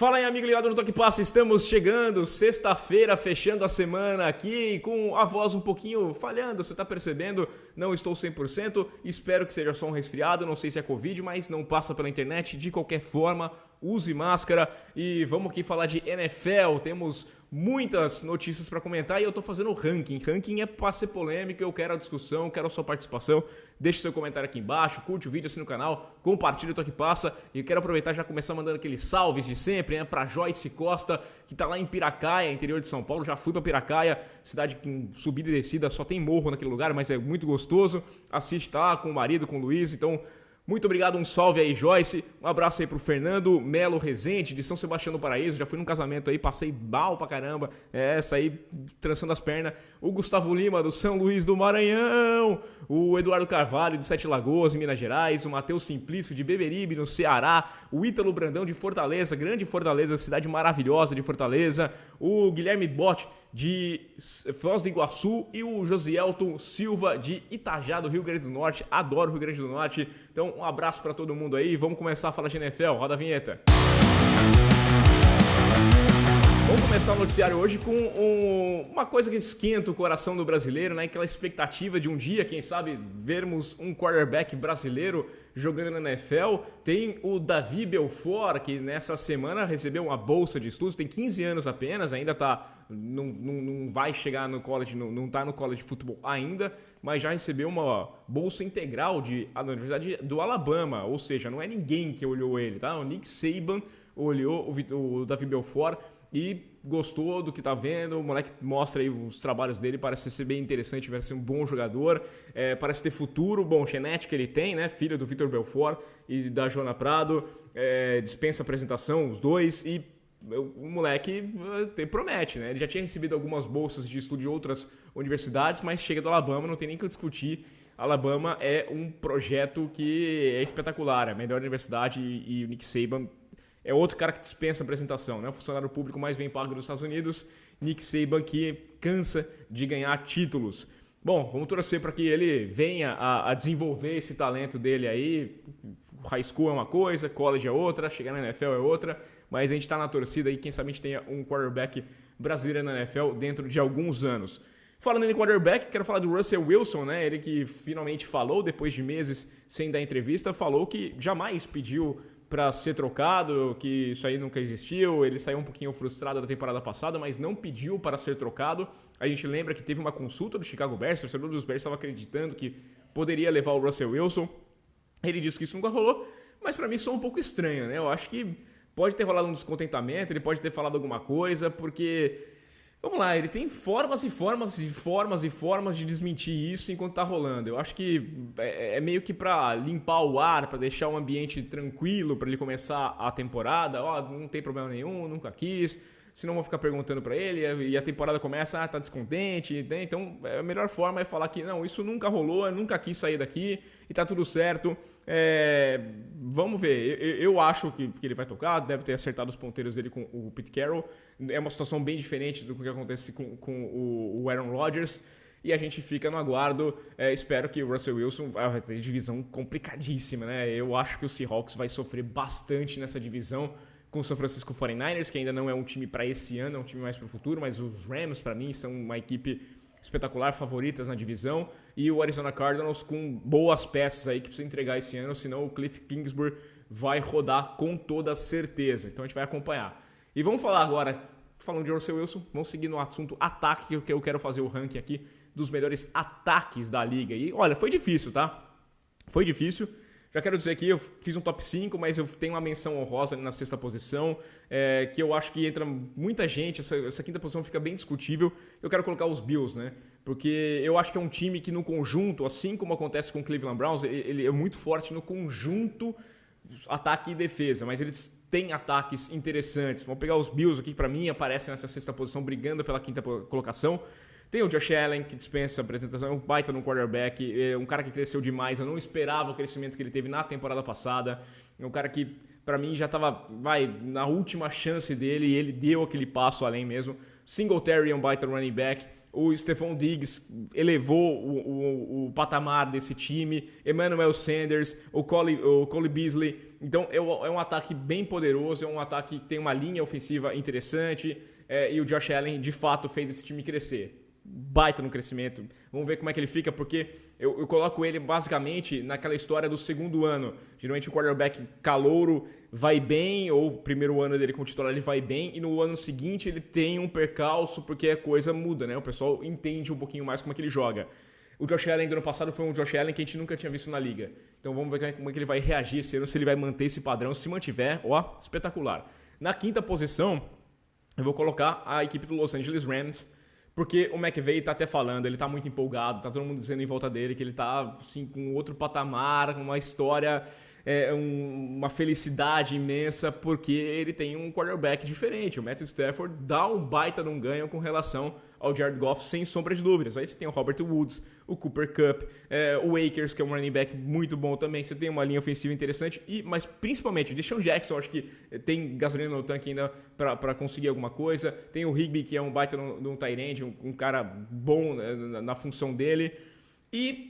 Fala aí, amigo ligado no Toque Passa, estamos chegando, sexta-feira, fechando a semana aqui com a voz um pouquinho falhando, você tá percebendo? Não estou 100%, espero que seja só um resfriado, não sei se é Covid, mas não passa pela internet, de qualquer forma, use máscara e vamos aqui falar de NFL, temos muitas notícias para comentar e eu tô fazendo ranking. Ranking é para ser polêmico, eu quero a discussão, quero a sua participação. Deixe seu comentário aqui embaixo, curte o vídeo, assina o canal, compartilha o Toque Passa. E eu quero aproveitar e já começar mandando aqueles salves de sempre, né? Pra Joyce Costa, que tá lá em Piracaia, interior de São Paulo. Já fui pra Piracaia, cidade com subida e descida, só tem morro naquele lugar, mas é muito gostoso. Assiste, tá com o marido, com o Luiz, então... Muito obrigado, um salve aí, Joyce. Um abraço aí pro Fernando Melo Rezende, de São Sebastião do Paraíso. Já fui num casamento aí, passei mal pra caramba. Saí trançando as pernas. O Gustavo Lima, do São Luís do Maranhão. O Eduardo Carvalho, de Sete Lagoas, em Minas Gerais. O Matheus Simplício, de Beberibe, no Ceará. O Ítalo Brandão, de Fortaleza, grande Fortaleza, cidade maravilhosa de Fortaleza. O Guilherme Botti, de Foz do Iguaçu, e o Josielton Silva, de Itajá, do Rio Grande do Norte. Adoro o Rio Grande do Norte. Então, um abraço para todo mundo aí. Vamos começar a falar de NFL. Roda a vinheta. Vamos começar o noticiário hoje com uma coisa que esquenta o coração do brasileiro, né? Aquela expectativa de um dia, quem sabe, vermos um quarterback brasileiro jogando na NFL. Tem o Davi Belfort, que nessa semana recebeu uma bolsa de estudos, tem 15 anos apenas, ainda não vai chegar no college, não está no college de futebol ainda, mas já recebeu uma bolsa integral da Universidade do Alabama, ou seja, não é ninguém que olhou ele, tá? O Nick Saban olhou o Davi Belfort e gostou do que tá vendo. O moleque mostra aí os trabalhos dele, parece ser bem interessante, vai ser um bom jogador, parece ter futuro, bom, genética ele tem, né, filho do Vitor Belfort e da Joana Prado, dispensa apresentação, os dois, e o moleque promete, né, ele já tinha recebido algumas bolsas de estudo de outras universidades, mas chega do Alabama, não tem nem que discutir. Alabama é um projeto que é espetacular, é a melhor universidade e o Nick Saban é outro cara que dispensa a apresentação, né? O funcionário público mais bem pago dos Estados Unidos, Nick Saban, que cansa de ganhar títulos. Bom, vamos torcer para que ele venha a desenvolver esse talento dele aí. High school é uma coisa, college é outra, chegar na NFL é outra, mas a gente está na torcida aí, quem sabe a gente tenha um quarterback brasileiro na NFL dentro de alguns anos. Falando em quarterback, quero falar do Russell Wilson, né? Ele que finalmente falou, depois de meses sem dar entrevista, falou que jamais pediu para ser trocado, que isso aí nunca existiu. Ele saiu um pouquinho frustrado da temporada passada, mas não pediu para ser trocado. A gente lembra que teve uma consulta do Chicago Bears, o torcedor dos Bears estava acreditando que poderia levar o Russell Wilson. Ele disse que isso nunca rolou, mas para mim soa um pouco estranho, né? Eu acho que pode ter rolado um descontentamento, ele pode ter falado alguma coisa, porque... Vamos lá, ele tem formas e formas e formas e formas de desmentir isso enquanto tá rolando. Eu acho que é meio que pra limpar o ar, pra deixar o ambiente tranquilo pra ele começar a temporada. Não tem problema nenhum, nunca quis, senão vão ficar perguntando pra ele e a temporada começa, tá descontente, né? Então a melhor forma é falar que não, isso nunca rolou, eu nunca quis sair daqui e tá tudo certo. Vamos ver, eu acho que ele vai tocar, deve ter acertado os ponteiros dele com o Pete Carroll. É uma situação bem diferente do que acontece com o Aaron Rodgers, e a gente fica no aguardo. Espero que o Russell Wilson vai ter divisão complicadíssima, né? Eu acho que o Seahawks vai sofrer bastante nessa divisão com o San Francisco 49ers, que ainda não é um time para esse ano, é um time mais para o futuro, mas os Rams, para mim, são uma equipe espetacular, favoritas na divisão, e o Arizona Cardinals com boas peças aí que precisa entregar esse ano, senão o Cliff Kingsbury vai rodar com toda certeza. Então a gente vai acompanhar. E vamos falar agora, falando de Russell Wilson, vamos seguir no assunto ataque, que eu quero fazer o ranking aqui dos melhores ataques da liga. E olha, foi difícil, tá? Foi difícil. Já quero dizer aqui, eu fiz um top 5, mas eu tenho uma menção honrosa na sexta posição, que eu acho que entra muita gente, essa quinta posição fica bem discutível. Eu quero colocar os Bills, né? Porque eu acho que é um time que no conjunto, assim como acontece com o Cleveland Browns, ele é muito forte no conjunto ataque e defesa, mas eles têm ataques interessantes. Vamos pegar os Bills aqui, que para mim aparecem nessa sexta posição, brigando pela quinta colocação. Tem o Josh Allen, que dispensa a apresentação, é um baita no quarterback, é um cara que cresceu demais, eu não esperava o crescimento que ele teve na temporada passada, é um cara que, pra mim, já estava na última chance dele e ele deu aquele passo além mesmo. Singletary é um baita running back, O Stephon Diggs elevou o patamar desse time. Emmanuel Sanders, o Cole Beasley. Então é um ataque bem poderoso, é um ataque que tem uma linha ofensiva interessante. E o Josh Allen, de fato, fez esse time crescer. Baita no crescimento. Vamos ver como é que ele fica, porque eu coloco ele basicamente naquela história do segundo ano. Geralmente o quarterback calouro vai bem, ou o primeiro ano dele como titular ele vai bem, e no ano seguinte ele tem um percalço, porque a coisa muda, né? O pessoal entende um pouquinho mais como é que ele joga. O Josh Allen do ano passado foi um Josh Allen que a gente nunca tinha visto na liga. Então vamos ver como é que ele vai reagir esse ano, se ele vai manter esse padrão. Se mantiver, ó, espetacular. Na quinta posição, eu vou colocar a equipe do Los Angeles Rams, porque o McVay tá até falando, ele tá muito empolgado, tá todo mundo dizendo em volta dele que ele tá assim, com outro patamar, uma história, uma felicidade imensa, porque ele tem um quarterback diferente. O Matthew Stafford dá um baita de um ganho com relação ao Jared Goff, sem sombra de dúvidas. Aí você tem o Robert Woods, o Cooper Kupp, o Akers, que é um running back muito bom também. Você tem uma linha ofensiva interessante, mas principalmente o Deshaun Jackson, acho que tem gasolina no tanque ainda para conseguir alguma coisa. Tem o Higbee, que é um baita num tight end, um cara bom na função dele. E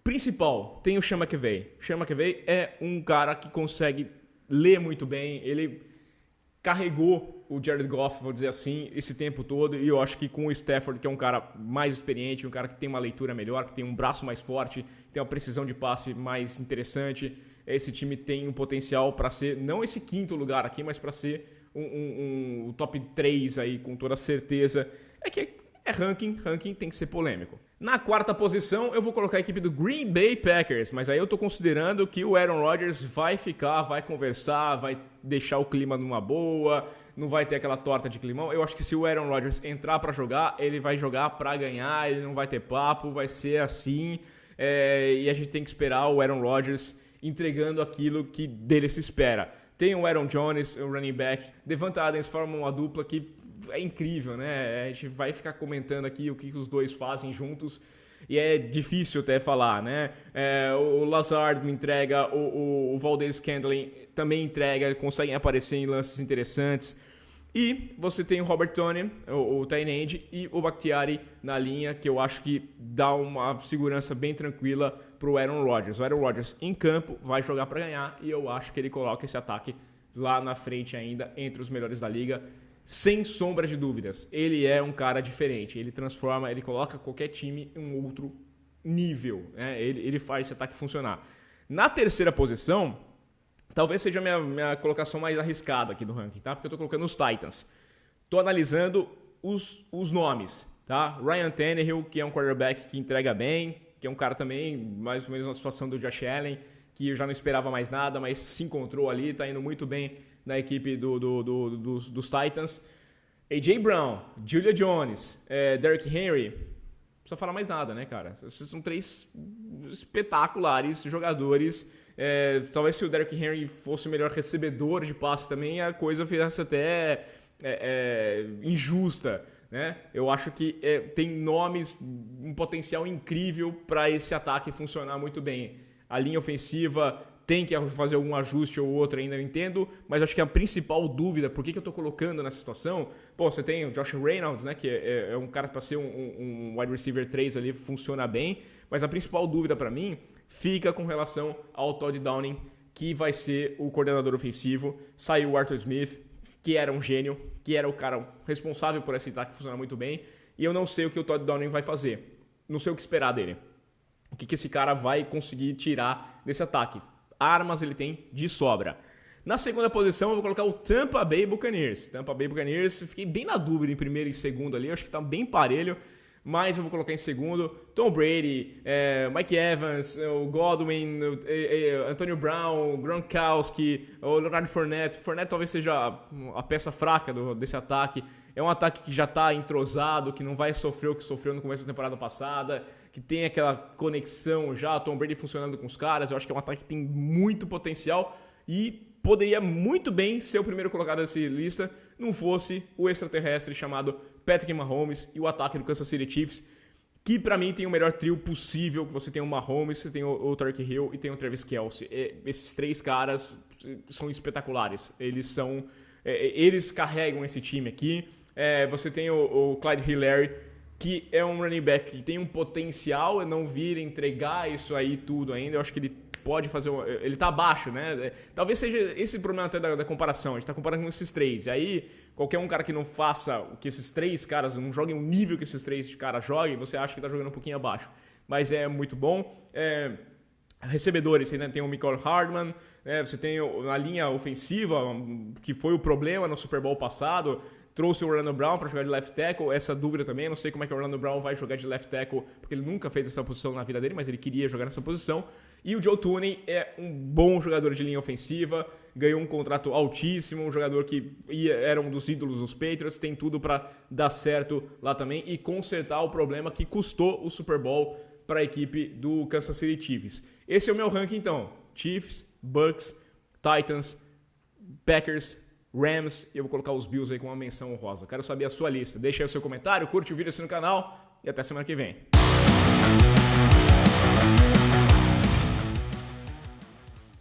principal, tem o Sean McVay. O Sean McVay é um cara que consegue ler muito bem, ele carregou o Jared Goff, vou dizer assim, esse tempo todo, e eu acho que com o Stafford, que é um cara mais experiente, um cara que tem uma leitura melhor, que tem um braço mais forte, tem uma precisão de passe mais interessante, esse time tem um potencial para ser, não esse quinto lugar aqui, mas para ser um top 3 aí, com toda certeza. É que é ranking tem que ser polêmico. Na quarta posição, eu vou colocar a equipe do Green Bay Packers, mas aí eu tô considerando que o Aaron Rodgers vai ficar, vai conversar, vai deixar o clima numa boa, não vai ter aquela torta de climão. Eu acho que se o Aaron Rodgers entrar pra jogar, ele vai jogar pra ganhar, ele não vai ter papo, vai ser assim, e a gente tem que esperar o Aaron Rodgers entregando aquilo que dele se espera. Tem o Aaron Jones, o running back, Devonta Adams formam uma dupla que é incrível, né? A gente vai ficar comentando aqui o que os dois fazem juntos e é difícil até falar, né? O Lazard me entrega, o Valdes-Scantling também entrega, conseguem aparecer em lances interessantes. E você tem o Robert Tonyan, o tight end, e o Bakhtiari na linha, que eu acho que dá uma segurança bem tranquila para o Aaron Rodgers. O Aaron Rodgers em campo vai jogar para ganhar e eu acho que ele coloca esse ataque lá na frente ainda, entre os melhores da liga. Sem sombra de dúvidas, ele é um cara diferente, ele transforma, ele coloca qualquer time em um outro nível, né? Ele faz esse ataque funcionar. Na terceira posição, talvez seja a minha colocação mais arriscada aqui do ranking, tá? Porque eu tô colocando os Titans. Tô analisando os nomes, tá? Ryan Tannehill, que é um quarterback que entrega bem, que é um cara também, mais ou menos na situação do Josh Allen, que eu já não esperava mais nada, mas se encontrou ali, tá indo muito bem na equipe dos Titans. A.J. Brown, Julia Jones, Derrick Henry, não precisa falar mais nada, né, cara? Esses são três espetaculares jogadores. Talvez se o Derrick Henry fosse o melhor recebedor de passe também, a coisa ficasse até injusta, né? Eu acho que tem nomes, um potencial incrível para esse ataque funcionar muito bem. A linha ofensiva tem que fazer algum ajuste ou outro ainda, eu entendo, mas acho que a principal dúvida, por que eu estou colocando nessa situação, você tem o Josh Reynolds, né, que é um cara para ser um wide receiver 3 ali, funciona bem, mas a principal dúvida para mim fica com relação ao Todd Downing, que vai ser o coordenador ofensivo. Saiu o Arthur Smith, que era um gênio, que era o cara responsável por esse ataque funcionar muito bem, e eu não sei o que o Todd Downing vai fazer, não sei o que esperar dele, o que esse cara vai conseguir tirar desse ataque. Armas ele tem de sobra. Na segunda posição eu vou colocar o Tampa Bay Buccaneers. Tampa Bay Buccaneers, fiquei bem na dúvida em primeiro e segundo ali, acho que tá bem parelho, mas eu vou colocar em segundo Tom Brady, Mike Evans, o Godwin, Antonio Brown, Gronkowski, o Leonard Fournette. Fournette talvez seja a peça fraca desse ataque. É um ataque que já está entrosado, que não vai sofrer o que sofreu no começo da temporada passada, que tem aquela conexão já, Tom Brady funcionando com os caras. Eu acho que é um ataque que tem muito potencial e poderia muito bem ser o primeiro colocado dessa lista, não fosse o extraterrestre chamado Patrick Mahomes e o ataque do Kansas City Chiefs, que para mim tem o melhor trio possível. Você tem o Mahomes, você tem o Tyreek Hill e tem o Travis Kelce. Esses três caras são espetaculares. Eles carregam esse time aqui. Você tem o Clyde Hillary, que é um running back que tem um potencial, não vir entregar isso aí tudo ainda. Eu acho que ele pode fazer... Ele tá abaixo, né? Talvez seja esse o problema até da comparação. A gente tá comparando com esses três. E aí, qualquer um cara que não faça o que esses três caras, não joguem o nível que esses três caras joguem, você acha que tá jogando um pouquinho abaixo. Mas é muito bom. Recebedores, você ainda tem o Mecole Hardman, né? Você tem a linha ofensiva, que foi o problema no Super Bowl passado. Trouxe o Orlando Brown para jogar de left tackle, essa dúvida também, não sei como é que o Orlando Brown vai jogar de left tackle, porque ele nunca fez essa posição na vida dele, mas ele queria jogar nessa posição. E o Joe Thuney é um bom jogador de linha ofensiva, ganhou um contrato altíssimo, um jogador que era um dos ídolos dos Patriots, tem tudo para dar certo lá também e consertar o problema que custou o Super Bowl para a equipe do Kansas City Chiefs. Esse é o meu ranking então, Chiefs, Bucks, Titans, Packers, Rams, e eu vou colocar os Bills aí com uma menção honrosa. Quero saber a sua lista. Deixa aí o seu comentário, curte o vídeo, assina o canal e até semana que vem.